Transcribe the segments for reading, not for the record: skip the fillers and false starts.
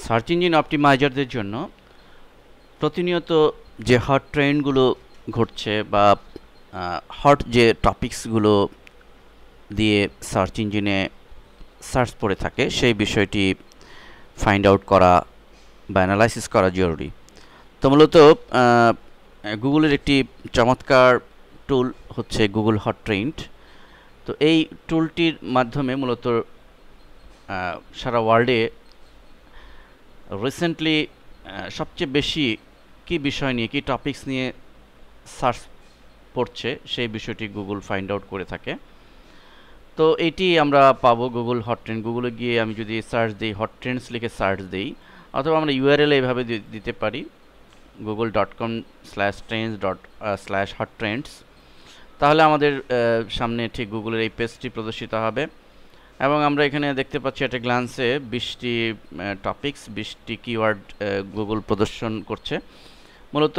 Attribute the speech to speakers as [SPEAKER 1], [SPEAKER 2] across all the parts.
[SPEAKER 1] Search engine অপটিমাইজারদের জন্য প্রতিনিয়ত যে হট ট্রেন্ডগুলো ঘটছে বা হট যে টপিকসগুলো দিয়ে সার্চ ইঞ্জিনে সার্চ পড়ে থাকে সেই বিষয়টি ফাইন্ড আউট করা বা অ্যানালাইসিস করা জরুরি। তো মূলত গুগলের একটি চমৎকার টুল হচ্ছে গুগল হট ট্রেন্ড। তো এই টুলটির মাধ্যমে মূলত সারা ওয়ার্ল্ডে রিসেন্টলি সবচেয়ে বেশি কী বিষয় নিয়ে কী টপিকস নিয়ে সার্চ পড়ছে সেই বিষয়টি গুগল ফাইন্ড আউট করে থাকে। তো এটি আমরা পাবো গুগল হট ট্রেন্ড। গুগলে গিয়ে আমি যদি সার্চ দিই, হট ট্রেন্ডস লিখে সার্চ দিই, অথবা আমরা ইউআরএল এইভাবে দিতে পারি google.com/trends./hottrends, তাহলে আমাদের সামনে ঠিক গুগলের এই পেজটি প্রদর্শিত হবে এবং আমরা এখানে দেখতে পাচ্ছি একটা গ্লান্সে 20টি টপিকস, 20টি কিওয়ার্ড গুগল প্রদর্শন করছে। মূলত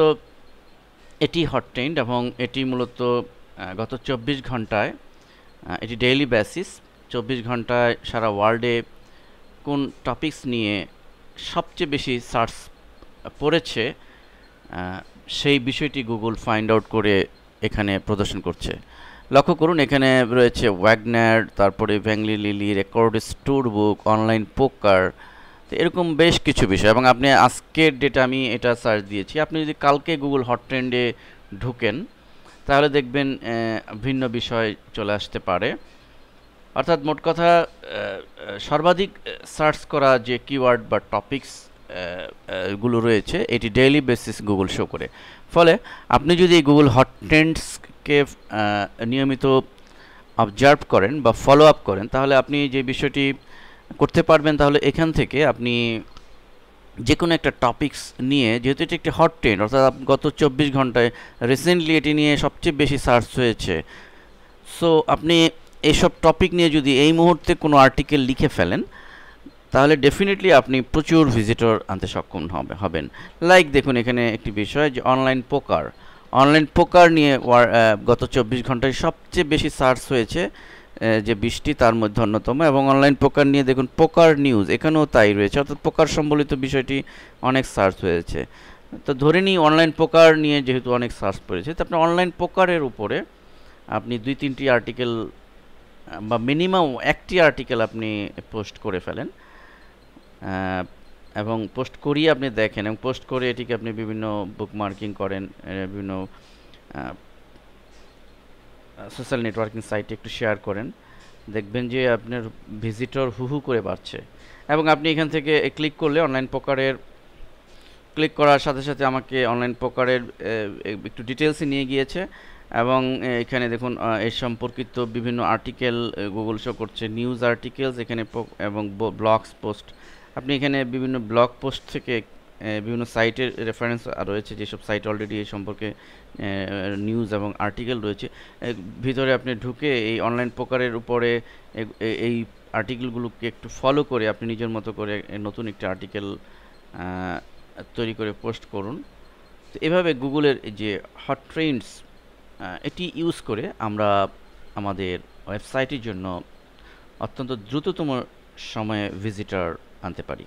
[SPEAKER 1] এটি হট ট্রেন্ড এবং এটি মূলত গত 24 ঘন্টায়, এটি ডেইলি বেসিস, 24 ঘন্টায় সারা ওয়ার্ল্ডে কোন টপিকস নিয়ে সবচেয়ে বেশি সার্চ পড়েছে সেই বিষয়টি গুগল ফাইন্ড আউট করে এখানে প্রদর্শন করছে। লক্ষ্য করুন, এখানে রয়েছে ওয়াগনার, তারপরে ভ্যাংলি লিলি, রেকর্ডস ট্যুর বুক, অনলাইন পোকার, তো এরকম বেশ কিছু বিষয়। এবং আপনি আজকের ডেটা আমি এটা সার্চ দিয়েছি, আপনি যদি কালকে গুগল হট ট্রেন্ডে ঢুকেন তাহলে দেখবেন ভিন্ন বিষয় চলে আসতে পারে। অর্থাৎ মোট কথা সর্বাধিক সার্চ করা যে কিওয়ার্ড বা টপিকস গুলো রয়েছে এটি ডেইলি বেসিস গুগল শো করে। ফলে আপনি যদি গুগল হট ট্রেন্ডসকে নিয়মিত অবজার্ভ করেন বা ফলো আপ করেন তাহলে আপনি যে বিষয়টি করতে পারবেন, তাহলে এখান থেকে আপনি যে কোনো একটা টপিকস নিয়ে, যেহেতু এটি একটি হট ট্রেন্ড অর্থাৎ গত 24 ঘন্টায় রিসেন্টলি এটি নিয়ে সবচেয়ে বেশি সার্চ হয়েছে, সো আপনি এইসব টপিক নিয়ে যদি এই মুহূর্তে কোনো আর্টিকেল লিখে ফেলেন তাহলে ডেফিনেটলি আপনি প্রচুর ভিজিটর আনতে সক্ষম হবেন। লাইক দেখুন এখানে একটি বিষয় যে অনলাইন পোকার নিয়ে গত 24 ঘন্টায় সবচেয়ে বেশি সার্চ হয়েছে যে 20টি, তার মধ্যে অন্যতম। এবং অনলাইন পোকার নিয়ে দেখুন পোকার নিউজ, এখানেও তাই রয়েছে, অর্থাৎ পোকার সম্বলিত বিষয়টি অনেক সার্চ হয়েছে। তো ধরে নিই অনলাইন পোকার নিয়ে যেহেতু অনেক সার্চ পড়েছে, তো আপনি অনলাইন পোকারের উপরে আপনি 2-3টি আর্টিকেল বা মিনিমাম একটি আর্টিকেল আপনি পোস্ট করে ফেলেন এবং পোস্ট করিয়ে আপনি দেখেন এবং পোস্ট করে এটিকে আপনি বিভিন্ন বুকমার্কিং করেন, বিভিন্ন সোশ্যাল নেটওয়ার্কিং সাইটে একটু শেয়ার করেন, দেখবেন যে আপনার ভিজিটর হু করে বাড়ছে। এবং আপনি এখান থেকে ক্লিক করলে অনলাইন পোকারের ক্লিক করার সাথে সাথে আমাকে অনলাইন পোকারের একটু ডিটেলসে নিয়ে গিয়েছে এবং এখানে দেখুন এর সম্পর্কিত বিভিন্ন আর্টিকেল গুগল শো করছে, নিউজ আর্টিকেলস এখানে এবং ব্লগস পোস্ট। আপনি এখানে বিভিন্ন ব্লগ পোস্ট থেকে বিভিন্ন সাইটের রেফারেন্স রয়েছে, যেসব সাইট অলরেডি এই সম্পর্কে নিউজ এবং আর্টিকেল রয়েছে। ভিতরে আপনি ঢুকে এই অনলাইন পোকারের উপরে এই আর্টিকেলগুলোকে একটু ফলো করে আপনি নিজের মতো করে নতুন একটি আর্টিকেল তৈরি করে পোস্ট করুন। তো এভাবে গুগলের যে হট ট্রেন্ডস এটি ইউজ করে আমরা আমাদের ওয়েবসাইটের জন্য অত্যন্ত দ্রুততম সময়ে ভিজিটর আনতে পারি।